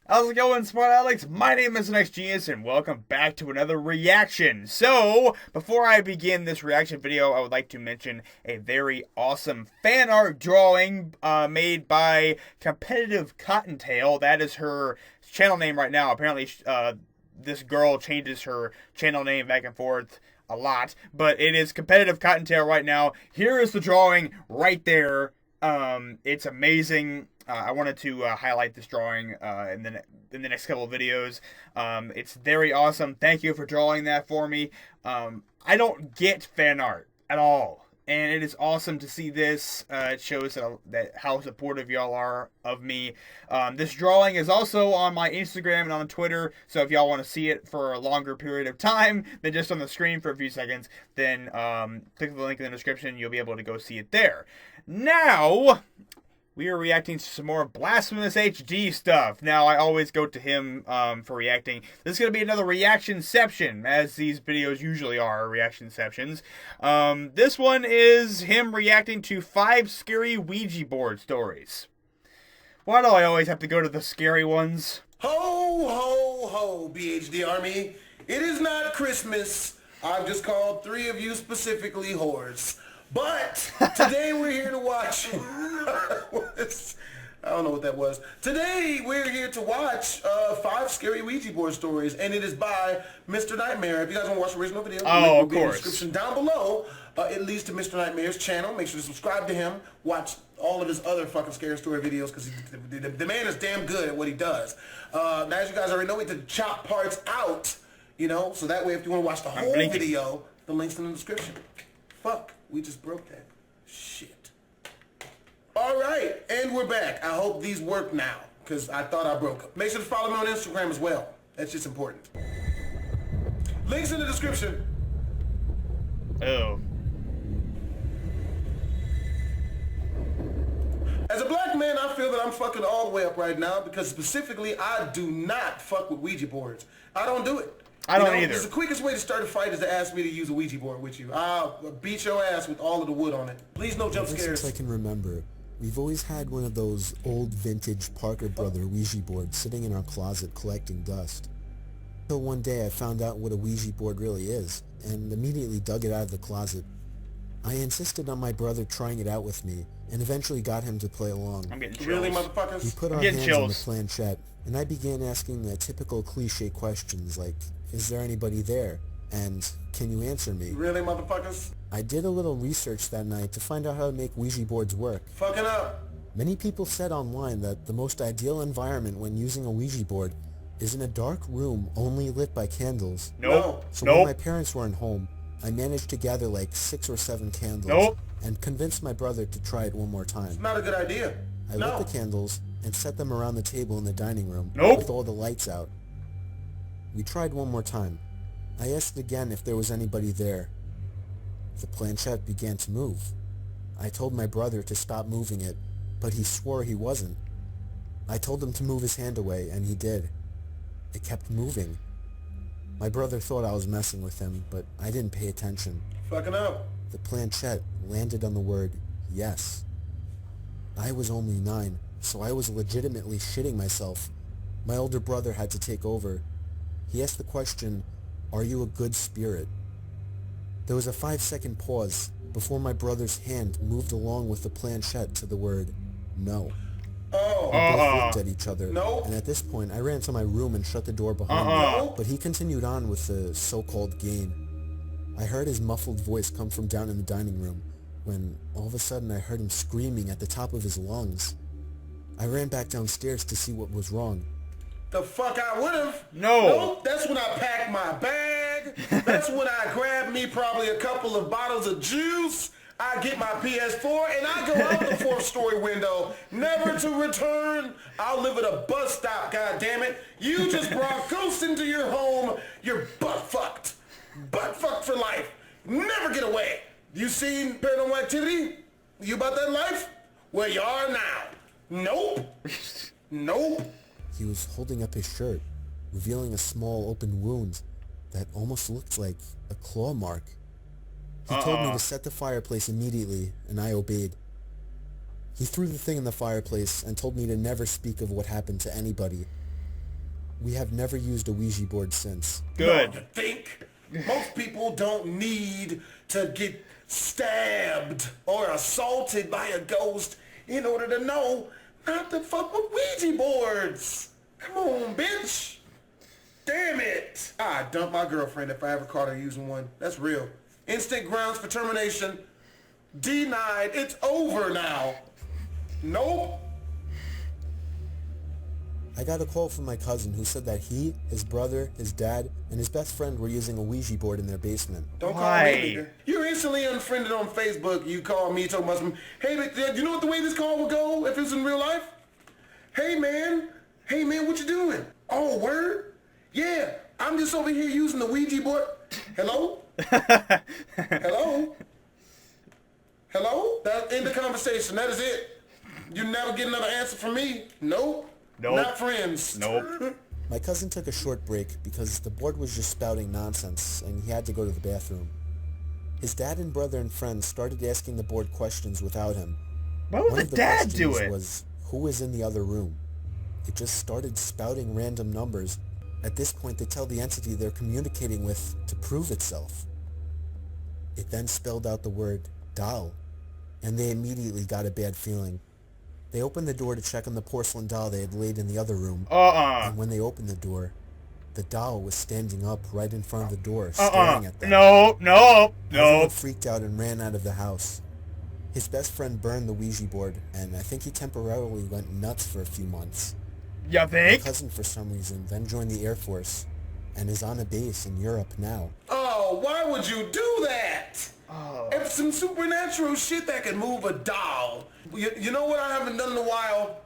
How's it going, Smart Alecs? My name is TheNextGenius, and welcome back to another reaction. So, before I begin this reaction video, I would like to mention a very awesome fan art drawing made by Competitive Cottontail. That is her channel name right now. Apparently, this girl changes her channel name back and forth a lot, but it is Competitive Cottontail right now. Here is the drawing right there. It's amazing. I wanted to highlight this drawing in the next couple of videos. It's very awesome. Thank you for drawing that for me. I don't get fan art at all, and it is awesome to see this. It shows that how supportive y'all are of me. This drawing is also on my Instagram and on Twitter, so if y'all want to see it for a longer period of time than just on the screen for a few seconds, then click the link in the description. You'll be able to go see it there. Now, we are reacting to some more BlastphamousHD stuff. Now, I always go to him for reacting. This is going to be another reaction-ception, as these videos usually are, reaction-ceptions. This one is him reacting to 5 scary Ouija board stories. Why do I always have to go to the scary ones? Ho, ho, ho, BHD Army. It is not Christmas. I've just called 3 of you specifically whores. But today we're here to watch. I don't know what that was. Today we're here to watch 5 scary Ouija board stories, and it is by Mr. Nightmare. If you guys want to watch the original video, the link will be in the description down below. It leads to Mr. Nightmare's channel. Make sure to subscribe to him. Watch all of his other fucking scary story videos, because the man is damn good at what he does. Now, as you guys already know, we have to chop parts out, you know, so that way if you want to watch the whole video, the link's in the description. Fuck. We just broke that. Shit. Alright, and we're back. I hope these work now, because I thought I broke them. Make sure to follow me on Instagram as well. That's just important. Links in the description. Oh. As a black man, I feel that I'm fucking all the way up right now, because specifically, I do not fuck with Ouija boards. I don't do it. I don't either. Because the quickest way to start a fight is to ask me to use a Ouija board with you. I'll beat your ass with all of the wood on it. Please no jump scares. Since I can remember, we've always had one of those old vintage Parker Brother Ouija boards sitting in our closet collecting dust. Until one day I found out what a Ouija board really is, and immediately dug it out of the closet. I insisted on my brother trying it out with me, and eventually got him to play along. I'm getting chills. Really, motherfuckers? We put our hands on the planchette, and I began asking the typical cliche questions like, is there anybody there? And can you answer me? Really, motherfuckers? I did a little research that night to find out how to make Ouija boards work. Fucking up. Many people said online that the most ideal environment when using a Ouija board is in a dark room only lit by candles. Nope. So when my parents weren't home, I managed to gather like 6 or 7 candles and convinced my brother to try it one more time. It's not a good idea. I lit the candles and set them around the table in the dining room with all the lights out. We tried one more time. I asked again if there was anybody there. The planchette began to move. I told my brother to stop moving it, but he swore he wasn't. I told him to move his hand away, and he did. It kept moving. My brother thought I was messing with him, but I didn't pay attention. Fucking up. The planchette landed on the word yes. I was only 9, so I was legitimately shitting myself. My older brother had to take over. He asked the question, are you a good spirit? There was a 5-second pause before my brother's hand moved along with the planchette to the word no. Oh. We both looked at each other, No. and at this point I ran to my room and shut the door behind me, but he continued on with the so-called game. I heard his muffled voice come from down in the dining room, when all of a sudden I heard him screaming at the top of his lungs. I ran back downstairs to see what was wrong. The fuck I would've. No. Nope. That's when I packed my bag. That's when I grabbed me probably a couple of bottles of juice. I get my PS4 and I go out the 4th story window, never to return. I'll live at a bus stop, goddammit. You just brought ghosts into your home. You're butt fucked. Butt fucked for life. Never get away. You seen Paranormal Activity? You about that life? Well, you are now. Nope. Nope. He was holding up his shirt, revealing a small open wound. that almost looked like a claw mark. He told me to set the fireplace immediately, and I obeyed. He threw the thing in the fireplace and told me to never speak of what happened to anybody. We have never used a Ouija board since. Good. No, you think? Most people don't need to get stabbed or assaulted by a ghost in order to know not to fuck with Ouija boards. Come on, bitch. Damn it. I'd dump my girlfriend if I ever caught her using one. That's real. Instant grounds for termination. Denied. It's over now. Nope. I got a call from my cousin who said that he, his brother, his dad, and his best friend were using a Ouija board in their basement. Don't call me nigga. You're instantly unfriended on Facebook. You call me, talking about some, hey, you know what the way this call would go if it's in real life? Hey, man, what you doing? Oh, word? Yeah, I'm just over here using the Ouija board. Hello? Hello? Hello? That end the conversation. That is it. You never get another answer from me. Nope. Nope. Not friends. Nope. My cousin took a short break because the board was just spouting nonsense and he had to go to the bathroom. His dad and brother and friends started asking the board questions without him. Why would One the of the dad do questions it? was, who was in the other room? It just started spouting random numbers. At this point, they tell the entity they're communicating with to prove itself. It then spelled out the word doll, and they immediately got a bad feeling. They opened the door to check on the porcelain doll they had laid in the other room, and when they opened the door, the doll was standing up right in front of the door, staring at them. No. Everyone freaked out and ran out of the house. His best friend burned the Ouija board, and I think he temporarily went nuts for a few months. You think? My cousin, for some reason, then joined the Air Force, and is on a base in Europe now. Oh, why would you do that? Oh. If some supernatural shit that can move a doll. You know what I haven't done in a while?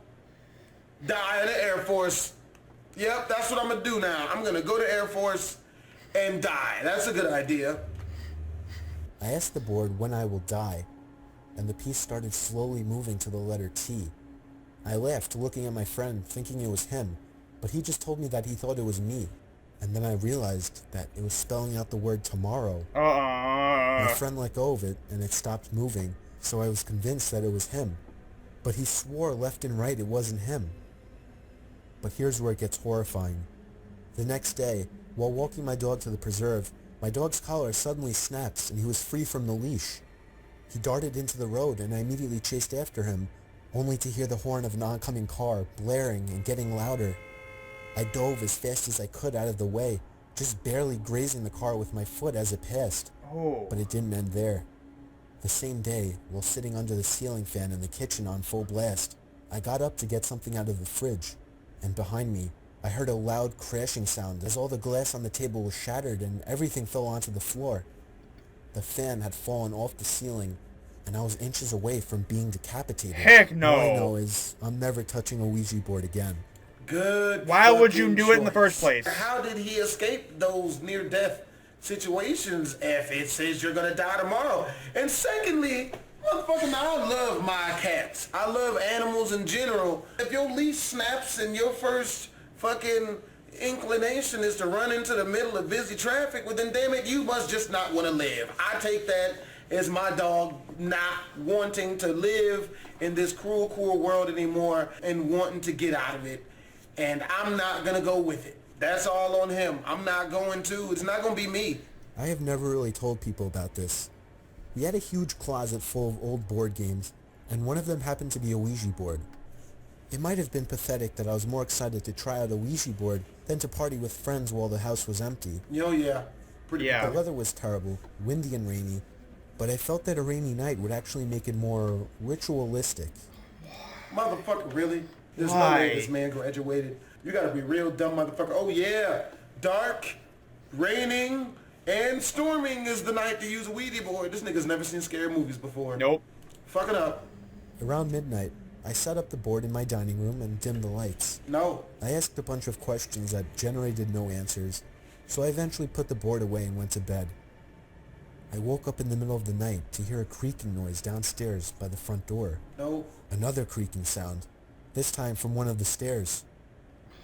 Die in the Air Force. Yep, that's what I'm gonna do now. I'm gonna go to Air Force and die. That's a good idea. I asked the board when I will die, and the piece started slowly moving to the letter T. I laughed, looking at my friend, thinking it was him, but he just told me that he thought it was me. And then I realized that it was spelling out the word tomorrow. My friend let go of it, and it stopped moving, so I was convinced that it was him. But he swore left and right it wasn't him. But here's where it gets horrifying. The next day, while walking my dog to the preserve, my dog's collar suddenly snaps and he was free from the leash. He darted into the road and I immediately chased after him, only to hear the horn of an oncoming car blaring and getting louder. I dove as fast as I could out of the way, just barely grazing the car with my foot as it passed. But it didn't end there. The same day, while sitting under the ceiling fan in the kitchen on full blast, I got up to get something out of the fridge, and behind me, I heard a loud crashing sound as all the glass on the table was shattered and everything fell onto the floor. The fan had fallen off the ceiling, and I was inches away from being decapitated. Heck no. All I know is I'm never touching a Ouija board again. Good. Why would you do it in the choice. first place? How did he escape those near-death situations if it says you're gonna die tomorrow? And secondly, motherfucker, I love my cats. I love animals in general. If your leash snaps and your first fucking inclination is to run into the middle of busy traffic, well then damn it, you must just not want to live. I take that as my dog not wanting to live in this cruel world anymore and wanting to get out of it. And I'm not gonna go with it. That's all on him. I'm not going to. It's not gonna be me. I have never really told people about this. We had a huge closet full of old board games, and one of them happened to be a Ouija board. It might have been pathetic that I was more excited to try out a Ouija board than to party with friends while the house was empty. Yo, yeah. Pretty Yeah. The weather was terrible, windy and rainy, but I felt that a rainy night would actually make it more ritualistic. Motherfucker, really? There's no Why? way this man graduated. You gotta be real dumb, motherfucker. Oh yeah, dark, raining, and storming is the night to use a Ouija board. This nigga's never seen scary movies before. Nope. Fucking up. Around midnight, I set up the board in my dining room and dimmed the lights. No. I asked a bunch of questions that generated no answers, so I eventually put the board away and went to bed. I woke up in the middle of the night to hear a creaking noise downstairs by the front door. No. Another creaking sound, this time from one of the stairs.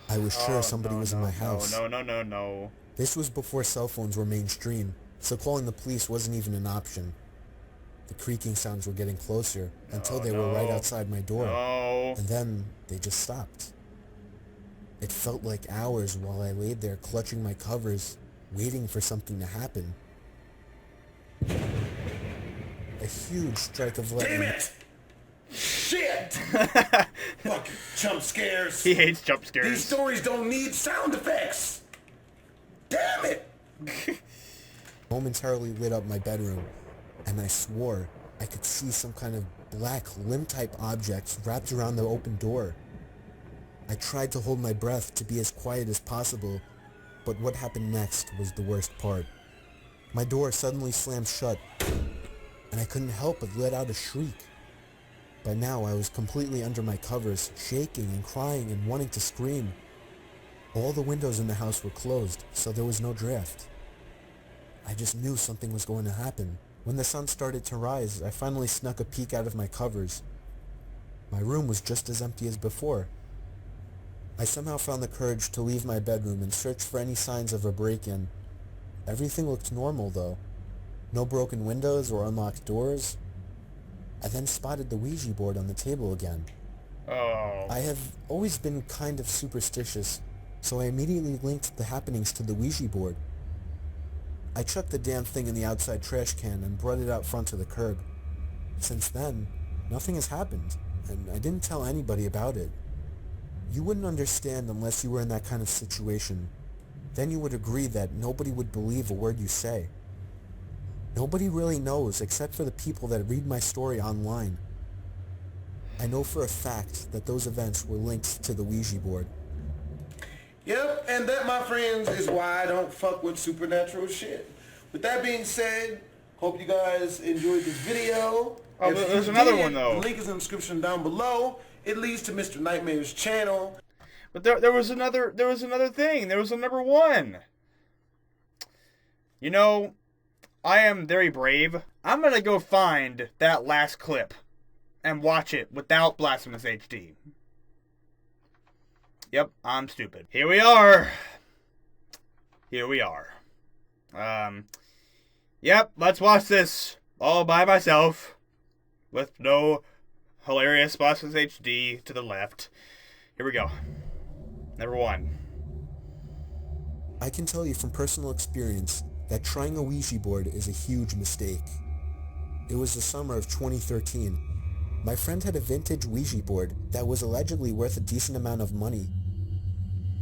I was sure somebody was in my house. No. This was before cell phones were mainstream, so calling the police wasn't even an option. The creaking sounds were getting closer until they were right outside my door, and then they just stopped. It felt like hours while I laid there clutching my covers, waiting for something to happen. A huge strike of lightning. Damn it! Shit! Fucking jump scares. He hates jump scares. These stories don't need sound effects. Damn it! Momentarily lit up my bedroom, and I swore I could see some kind of black limb-type objects wrapped around the open door. I tried to hold my breath to be as quiet as possible, but what happened next was the worst part. My door suddenly slammed shut, and I couldn't help but let out a shriek. By now, I was completely under my covers, shaking and crying and wanting to scream. All the windows in the house were closed, so there was no draft. I just knew something was going to happen. When the sun started to rise, I finally snuck a peek out of my covers. My room was just as empty as before. I somehow found the courage to leave my bedroom and search for any signs of a break-in. Everything looked normal, though. No broken windows or unlocked doors. I then spotted the Ouija board on the table again. I have always been kind of superstitious, so I immediately linked the happenings to the Ouija board. I chucked the damn thing in the outside trash can and brought it out front to the curb. Since then, nothing has happened, and I didn't tell anybody about it. You wouldn't understand unless you were in that kind of situation. Then you would agree that nobody would believe a word you say. Nobody really knows except for the people that read my story online. I know for a fact that those events were linked to the Ouija board. Yep, and that, my friends, is why I don't fuck with supernatural shit. With that being said, hope you guys enjoyed this video. Oh, there's another one, though. The link is in the description down below. It leads to Mr. Nightmare's channel. But there was another thing. There was a number one. You know, I am very brave. I'm gonna go find that last clip and watch it without BlastphamousHD. Yep, I'm stupid. Here we are. Yep, let's watch this all by myself with no hilarious BlastphamousHD to the left. Here we go. Number one. I can tell you from personal experience that trying a Ouija board is a huge mistake. It was the summer of 2013. My friend had a vintage Ouija board that was allegedly worth a decent amount of money.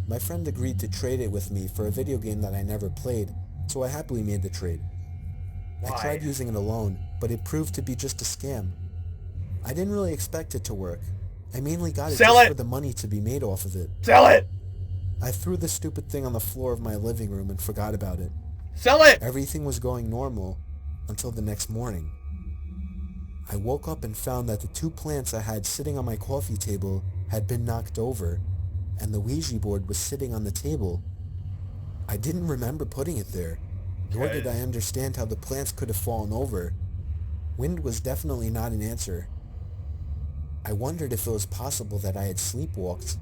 My friend agreed to trade it with me for a video game that I never played, so I happily made the trade. Why? I tried using it alone, but it proved to be just a scam. I didn't really expect it to work. I mainly got it just for the money to be made off of it. Sell it! I threw the stupid thing on the floor of my living room and forgot about it. Sell it! Everything was going normal until the next morning. I woke up and found that the two plants I had sitting on my coffee table had been knocked over, and the Ouija board was sitting on the table. I didn't remember putting it there, nor did I understand how the plants could have fallen over. Wind was definitely not an answer. I wondered if it was possible that I had sleepwalked,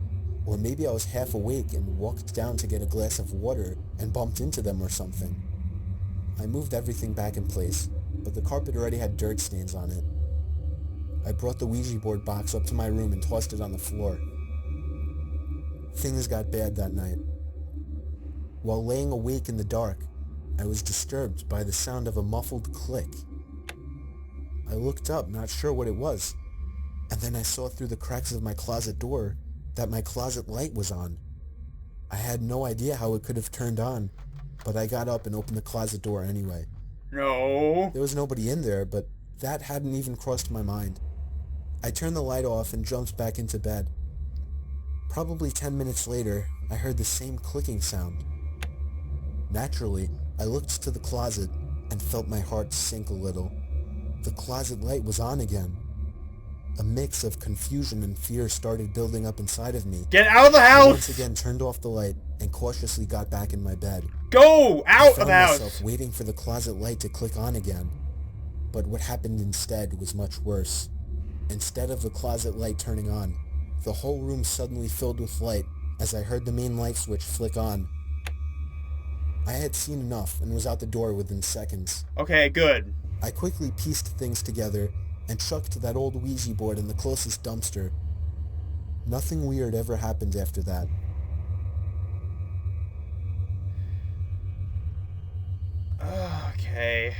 or maybe I was half awake and walked down to get a glass of water and bumped into them or something. I moved everything back in place, but the carpet already had dirt stains on it. I brought the Ouija board box up to my room and tossed it on the floor. Things got bad that night. While laying awake in the dark, I was disturbed by the sound of a muffled click. I looked up, not sure what it was, and then I saw through the cracks of my closet door that my closet light was on. I had no idea how it could have turned on, but I got up and opened the closet door anyway. No. There was nobody in there, but that hadn't even crossed my mind. I turned the light off and jumped back into bed. Probably 10 minutes later, I heard the same clicking sound. Naturally, I looked to the closet and felt my heart sink a little. The closet light was on again. A mix of confusion and fear started building up inside of me. Get out of the house! I once again turned off the light and cautiously got back in my bed. Go out of the I found house! myself waiting for the closet light to click on again. But what happened instead was much worse. Instead of the closet light turning on, the whole room suddenly filled with light as I heard the main light switch flick on. I had seen enough and was out the door within seconds. Okay, good. I quickly pieced things together and chucked that old Ouija board in the closest dumpster. Nothing weird ever happened after that. Okay.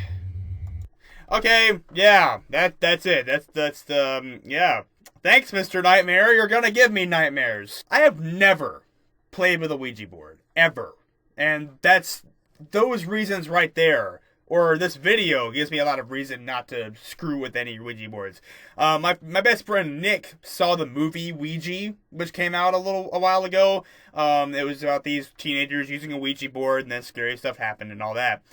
Okay, yeah, that's it. That's the, yeah. Thanks, Mr. Nightmare. You're gonna give me nightmares. I have never played with a Ouija board. Ever. And that's those reasons right there. Or this video gives me a lot of reason not to screw with any Ouija boards. My best friend Nick saw the movie Ouija, which came out a while ago. It was about these teenagers using a Ouija board, and then scary stuff happened and all that.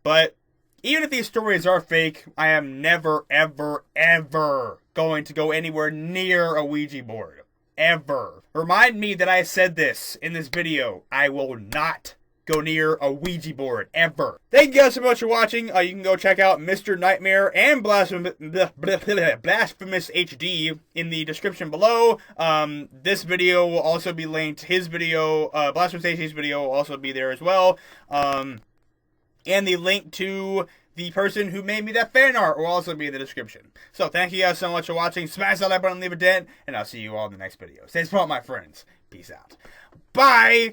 But even if these stories are fake, I am never, ever, ever going to go anywhere near a Ouija board. Ever. Remind me that I said this in this video. I will not go near a Ouija board, ever. Thank you guys so much for watching. You can go check out Mr. Nightmare and BlastphamousHD in the description below. This video will also be linked. His video, BlastphamousHD's video will also be there as well. And the link to the person who made me that fan art will also be in the description. So thank you guys so much for watching. Smash that like button, leave a dent, and I'll see you all in the next video. Stay smart, my friends. Peace out. Bye!